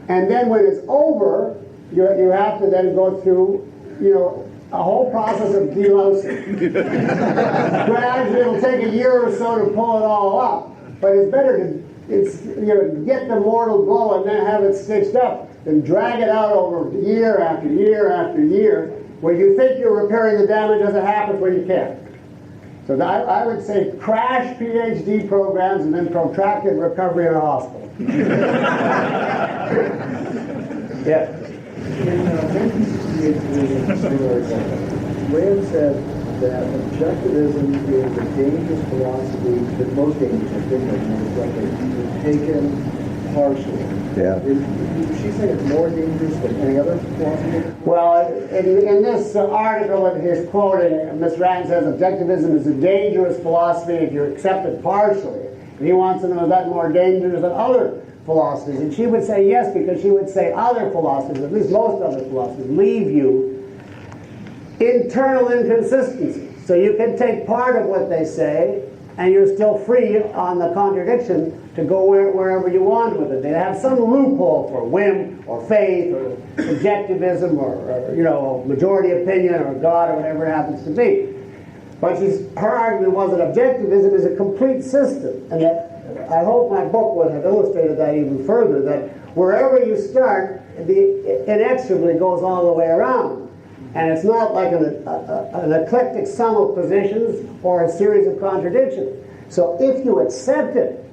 And then when it's over, you have to then go through, you know, a whole process of delousing. Gradually, it'll take a year or so to pull it all up, but it's better to get the mortal blow and then have it stitched up than drag it out over year after year after year, where you think you're repairing the damage as it happens when you can't. So I would say crash PhD programs and then protracted recovery in a hospital. Yeah. Rand said that objectivism is a dangerous philosophy, the most dangerous, I think, is taken partially. Yeah. Is she saying it's more dangerous than any other philosophy? Well, in this article that he's quoting, Ms. Rand says objectivism is a dangerous philosophy if you accept it partially. And he wants to know, is that more dangerous than other philosophies? And she would say yes, because she would say other philosophies, at least most other philosophies, leave you internal inconsistencies. So you can take part of what they say, and you're still free on the contradiction to go wherever you want with it. They have some loophole for whim or faith or subjectivism or you know, majority opinion or God or whatever it happens to be. But her argument was that objectivism is a complete system, and that I hope my book would have illustrated that even further, that wherever you start, it inexorably goes all the way around. And it's not like an eclectic sum of positions or a series of contradictions. So if you accept it,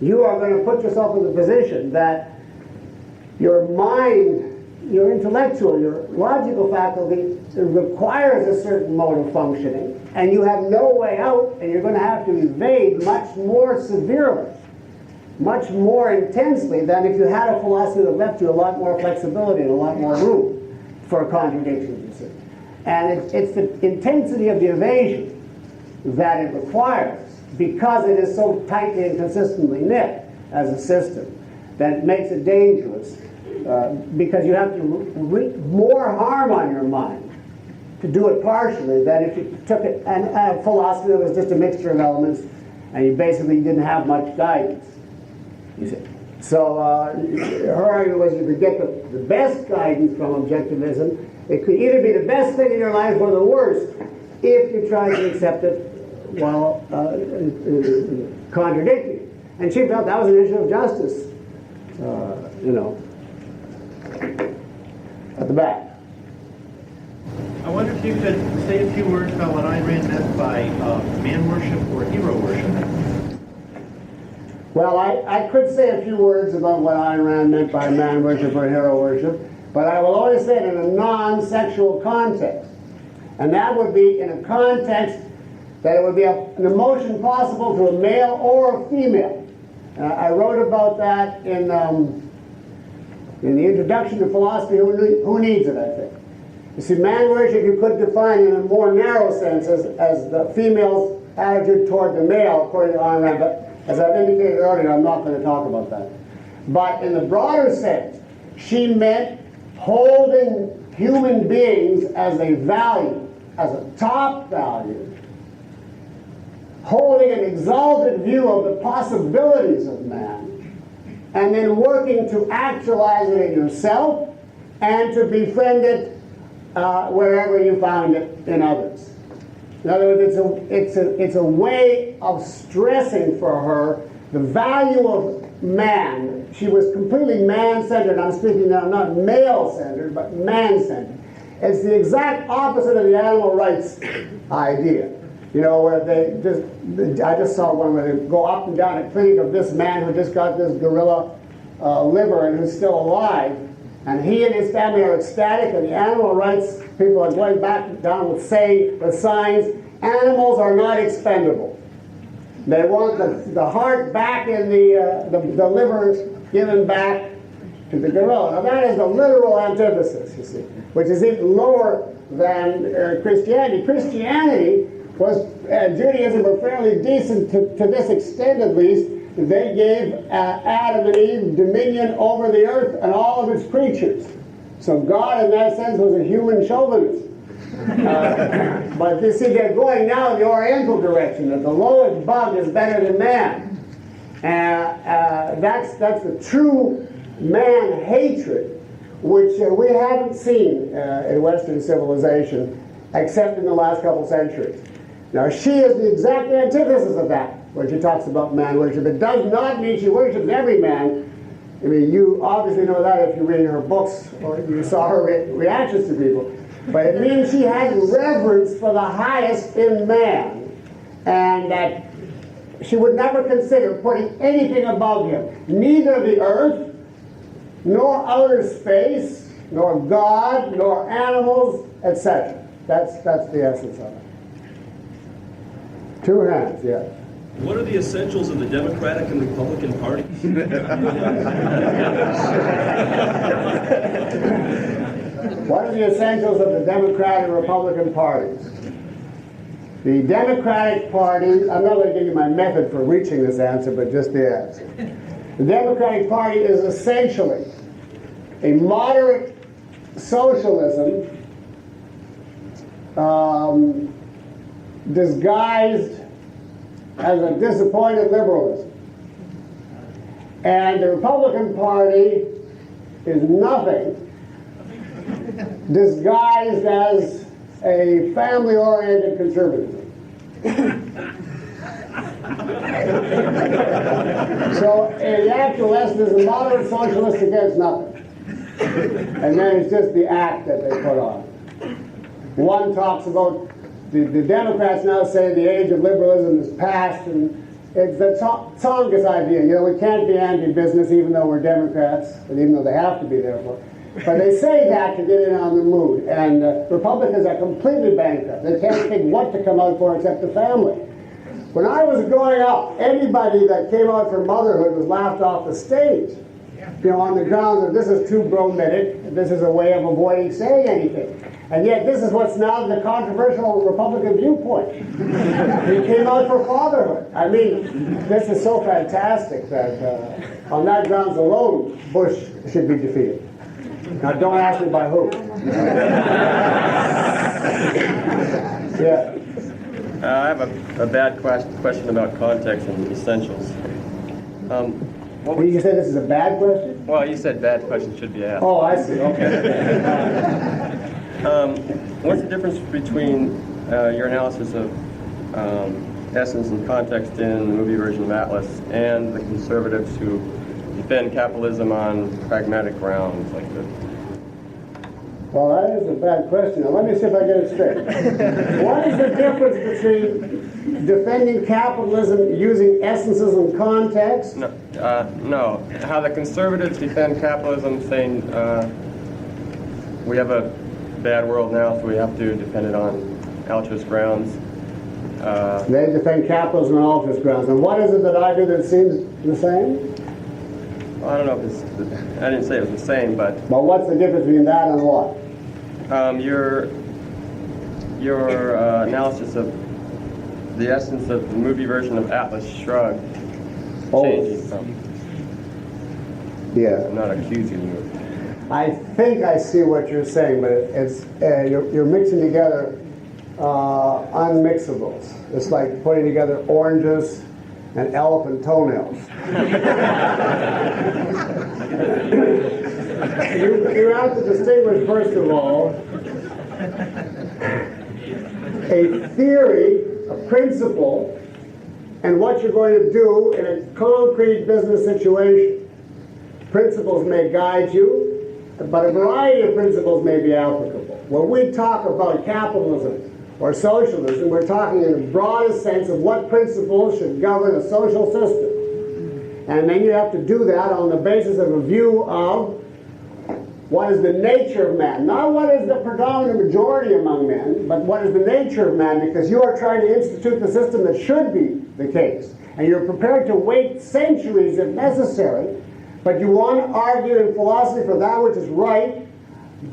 you are going to put yourself in the position that your mind, your intellectual, your logical faculty requires a certain mode of functioning, and you have no way out, and you're going to have to evade much more severely, much more intensely than if you had a philosophy that left you a lot more flexibility and a lot more room for contradictions, you see. And it's the intensity of the evasion that it requires, because it is so tightly and consistently knit as a system, that it makes it dangerous, because you have to more harm on your mind to do it partially than if you took it and a philosophy that was just a mixture of elements and you basically didn't have much guidance, you see. So her argument was you could get the best guidance from objectivism. It could either be the best thing in your life or the worst if you try to accept it while contradicting. And she felt that was an issue of justice, you know, at the back. I wonder if you could say a few words about what Ayn Rand meant by man worship or hero worship. Well, I could say a few words about what Ayn Rand meant by man worship or hero worship, but I will only say it in a non-sexual context. And that would be in a context that it would be an emotion possible to a male or a female. I wrote about that in the introduction to philosophy, Who Needs It, I think. You see, man worship you could define in a more narrow sense as the female's attitude toward the male, according to Ayn Rand, but as I've indicated earlier, I'm not going to talk about that. But in the broader sense, She meant holding human beings as a value, as a top value, holding an exalted view of the possibilities of man, and then working to actualize it in yourself and to befriend it wherever you found it in others. In other words, it's a way of stressing for her the value of man. She was completely man-centered. I'm speaking now not male-centered, but man-centered. It's the exact opposite of the animal rights idea. You know, where I just saw one where they go up and down a clinic of this man who just got this gorilla liver and who's still alive. And he and his family are ecstatic, and the animal rights people are going back down with signs, animals are not expendable. They want the heart back and the liver given back to the gorilla. Now that is the literal antithesis, you see, which is even lower than Christianity. Christianity was, Judaism were fairly decent to this extent at least. They gave Adam and Eve dominion over the earth and all of its creatures. So God, in that sense, was a human chauvinist. But you see, they're going now in the Oriental direction, that the lowest bug is better than man. That's the true man hatred, which we haven't seen in Western civilization, except in the last couple centuries. Now, she is the exact antithesis of that, when she talks about man worship. It does not mean she worships every man. I mean, you obviously know that if you read her books or you saw her reactions to people. But it means she has reverence for the highest in man, and that she would never consider putting anything above him, neither the earth, nor outer space, nor God, nor animals, etc. That's the essence of it. Two hands, yes. What are the essentials of the Democratic and Republican parties? What are the essentials of the Democratic and Republican parties? The Democratic Party, I'm not going to give you my method for reaching this answer, but just the answer. The Democratic Party is essentially a moderate socialism disguised as a disappointed liberalism. And the Republican Party is nothing disguised as a family-oriented conservatism. So in the actual essence, is a moderate socialist against nothing. And then it's just the act that they put on. One talks about, the Democrats now say the age of liberalism is past, and it's the Tsongas idea. You know, we can't be anti-business even though we're Democrats, and even though they have to be, therefore. But they say that to get in on the mood. And Republicans are completely bankrupt. They can't think what to come out for except the family. When I was growing up, anybody that came out for motherhood was laughed off the stage. You know, on the grounds that this is too bromidic, this is a way of avoiding saying anything. And yet this is what's now the controversial Republican viewpoint. He came out for fatherhood. I mean, this is so fantastic that on that grounds alone, Bush should be defeated. Now, don't ask me by who. Yeah. I have a bad question about context and essentials. You said this is a bad question? Well, you said bad questions should be asked. Oh, I see. Okay. What's the difference between your analysis of essence and context in the movie version of Atlas and the conservatives who defend capitalism on pragmatic grounds like this? Well, that is a bad question. Now, let me see if I get it straight. What is the difference between defending capitalism using essences and context? No. How the conservatives defend capitalism, saying we have a bad world now, so we have to defend it on altruist grounds. They defend capitalism on altruist grounds. And what is it that I do that seems the same? Well, I don't know if I didn't say it was the same, but... But what's the difference between that and what? Your analysis of the essence of the movie version of Atlas Shrugged changes from... Yeah. I'm not accusing you. I think I see what you're saying, but you're mixing together unmixables. It's like putting together oranges and elephant toenails. You have to distinguish, first of all, a theory, a principle, and what you're going to do in a concrete business situation. Principles may guide you, but a variety of principles may be applicable. When we talk about capitalism or socialism, we're talking in the broadest sense of what principles should govern a social system. And then you have to do that on the basis of a view of what is the nature of man. Not what is the predominant majority among men, but what is the nature of man, because you are trying to institute the system that should be the case. And you're prepared to wait centuries if necessary, but you want to argue in philosophy for that which is right,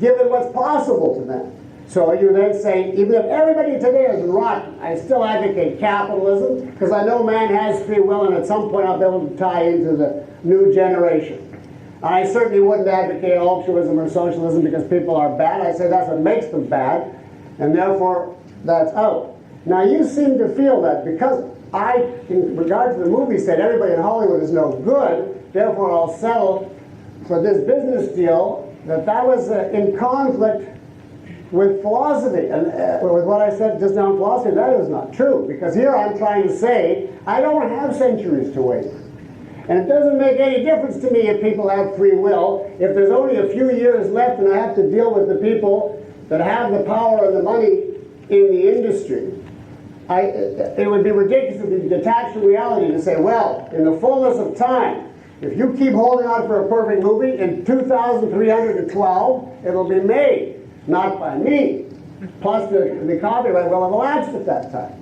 given what's possible to them. So you're then saying, even if everybody today is rotten, I still advocate capitalism, because I know man has free will, and at some point I'll be able to tie into the new generation. I certainly wouldn't advocate altruism or socialism because people are bad. I say that's what makes them bad, and therefore that's out. Now you seem to feel that because I, in regard to the movie, said everybody in Hollywood is no good, therefore I'll settle for this business deal, that was in conflict with philosophy. And with what I said just now in philosophy, that is not true. Because here I'm trying to say, I don't have centuries to wait. And it doesn't make any difference to me if people have free will. If there's only a few years left and I have to deal with the people that have the power and the money in the industry, it would be ridiculous to be detached from reality to say, well, in the fullness of time, if you keep holding on for a perfect movie, in 2312, it'll be made, not by me. Plus, the copyright will have elapsed at that time.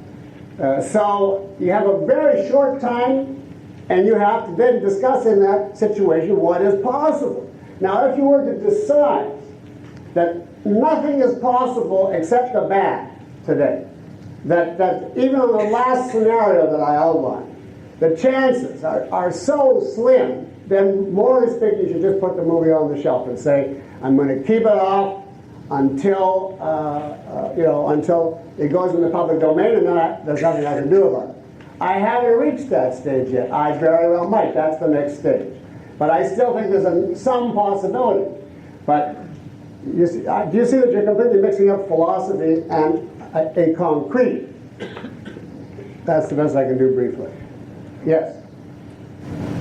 So you have a very short time, and you have to then discuss in that situation what is possible. Now, if you were to decide that nothing is possible except the bad today, that even on the last scenario that I outlined, the chances are so slim, then morally speaking, you should just put the movie on the shelf and say, I'm going to keep it off until until it goes in the public domain, and then there's nothing I can do about it. I haven't reached that stage yet. I very well might. That's the next stage. But I still think there's some possibility. But you see, do you see that you're completely mixing up philosophy and a concrete? That's the best I can do briefly. Yes?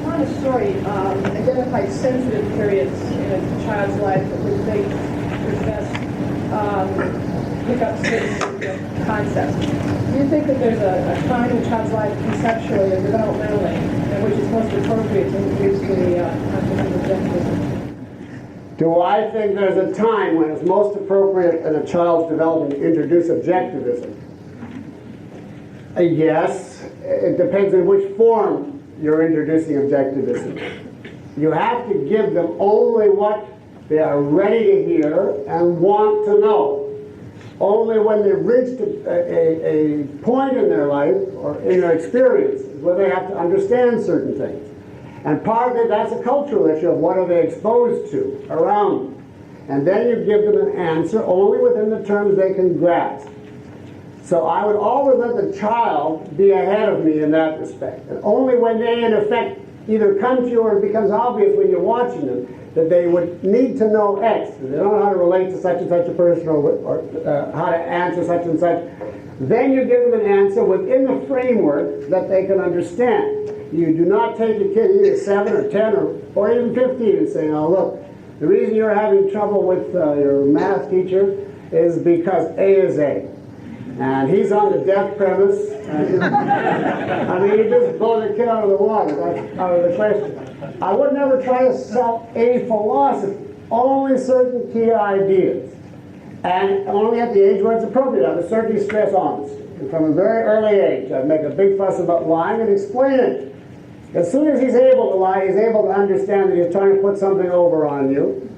On a story, identified sensitive periods in a child's life at which they possess pick up certain concepts. Do you think that there's a time in a child's life conceptually or developmentally in which it's most appropriate to introduce the concept of objectivism? Do I think there's a time when it's most appropriate in a child's development to introduce objectivism? Yes. It depends on which form you're introducing objectivism. You have to give them only what they are ready to hear and want to know. Only when they've reached a point in their life or in their experiences where they have to understand certain things. And part of it, that's a cultural issue of what are they exposed to around them. And then you give them an answer only within the terms they can grasp. So I would always let the child be ahead of me in that respect. And only when they, in effect, either come to you or it becomes obvious when you're watching them that they would need to know X. They don't know how to relate to such and such a person or how to answer such and such. Then you give them an answer within the framework that they can understand. You do not take a kid either 7 or 10 or even 15 and say, oh, look, the reason you're having trouble with your math teacher is because A is A. And he's on the death premise. I mean, you just blow the kid out of the water. That's out of the question. I would never try to sell a philosophy, only certain key ideas. And only at the age where it's appropriate. I would certainly stress honesty. And from a very early age, I'd make a big fuss about lying and explain it. As soon as he's able to lie, he's able to understand that he's trying to put something over on you,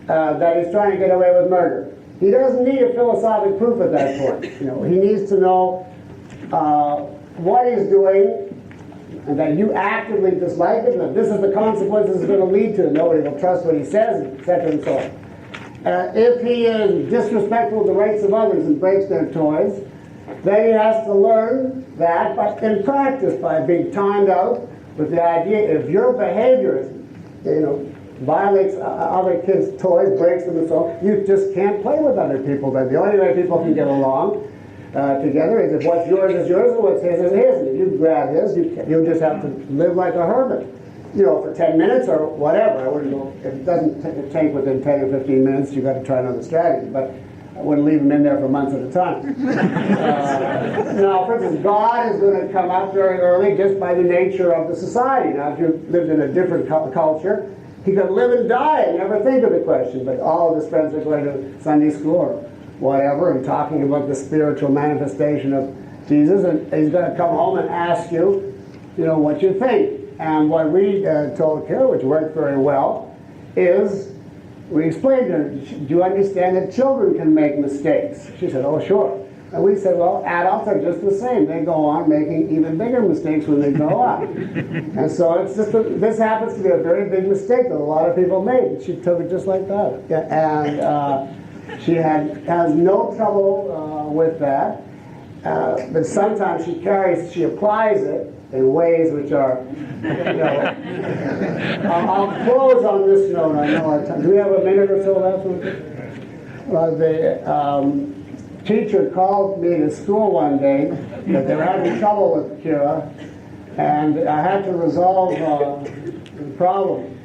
that he's trying to get away with murder. He doesn't need a philosophic proof at that point. He needs to know what he's doing and that you actively dislike it, and that this is the consequences it's going to lead to. Nobody will trust what he says, etc. and so on. If he is disrespectful of the rights of others and breaks their toys, then he has to learn that, but in practice, by being timed out with the idea, if your behavior, violates other kids' toys, breaks them and so on, you just can't play with other people. Then the only way people can get along together is if what's yours is yours and what's his is his. And if you grab his, you just have to live like a hermit, for 10 minutes or whatever. I wouldn't go, if it doesn't take within 10 or 15 minutes, you've got to try another strategy. But I wouldn't leave them in there for months at a time. Now, for instance, God is going to come up very early just by the nature of the society. Now, if you lived in a different culture, he could live and die and never think of the question. But all of his friends are going to Sunday school or whatever and talking about the spiritual manifestation of Jesus. And he's going to come home and ask you, what you think. And what we told Kara, which worked very well, is we explained to her, do you understand that children can make mistakes? She said, oh, sure. And we said, well, adults are just the same. They go on making even bigger mistakes when they grow up. And so it's just this happens to be a very big mistake that a lot of people made. She took it just like that. And she has no trouble with that. But sometimes she applies it in ways which are, I'll close on this note. I know our time. Do we have a minute or so left? The teacher called me to school one day that they were having trouble with Kira, and I had to resolve the problem.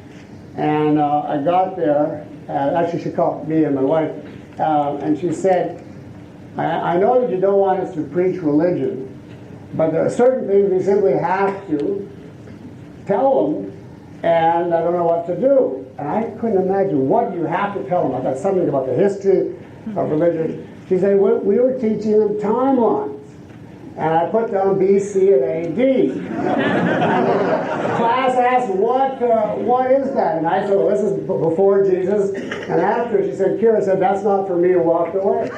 And I got there, actually she called me and my wife, and she said, I know that you don't want us to preach religion, but there are certain things we simply have to tell them, and I don't know what to do. And I couldn't imagine what you have to tell them. I thought something about the history of religion. She said, we were teaching them timelines. And I put down BC and AD. And the class asked, what is that? And I said, well, this is before Jesus. And after, she said, Kira said, that's not for me, and walked away.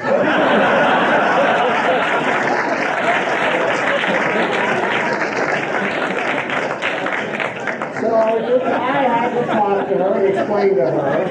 So I had to talk to her and explain to her.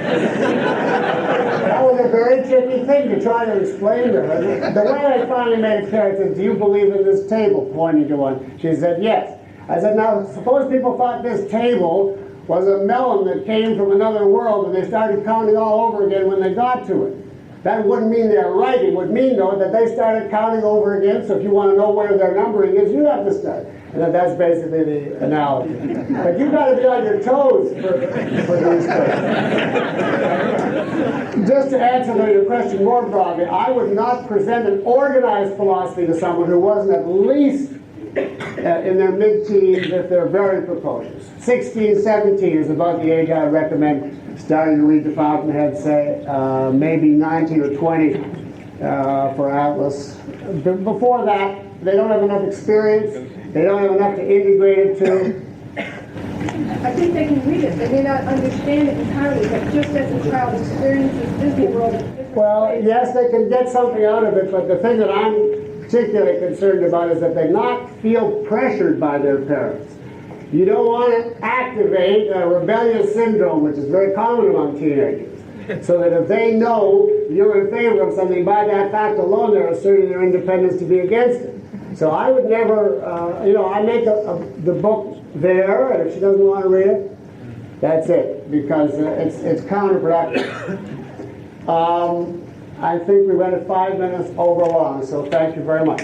That was a very tricky thing to try to explain to her. The way I finally made it clear, I said, do you believe in this table? Pointing to one. She said, yes. I said, now, suppose people thought this table was a melon that came from another world and they started counting all over again when they got to it. That wouldn't mean they're right. It would mean, though, that they started counting over again. So if you want to know where their numbering is, you have to start. And that's basically the analogy. But you've got to be on your toes for these things. Just to answer your question more broadly, I would not present an organized philosophy to someone who wasn't at least in their mid-teens if they're very precocious. 16, 17 is about the age I recommend starting to read the Fountainhead, say, maybe 19 or 20 for Atlas. Before that, they don't have enough experience. They don't have enough to integrate it to. I think they can read it. They may not understand it entirely, but just as a child experiences Disney World. Well, yes, they can get something out of it, but the thing that I'm particularly concerned about is that they not feel pressured by their parents. You don't want to activate a rebellious syndrome, which is very common among teenagers. So that if they know you're in favor of something, by that fact alone, they're asserting their independence to be against it. So I would never, I make the book there, and if she doesn't want to read it, that's it, because it's counterproductive. I think we went at 5 minutes over long, so thank you very much.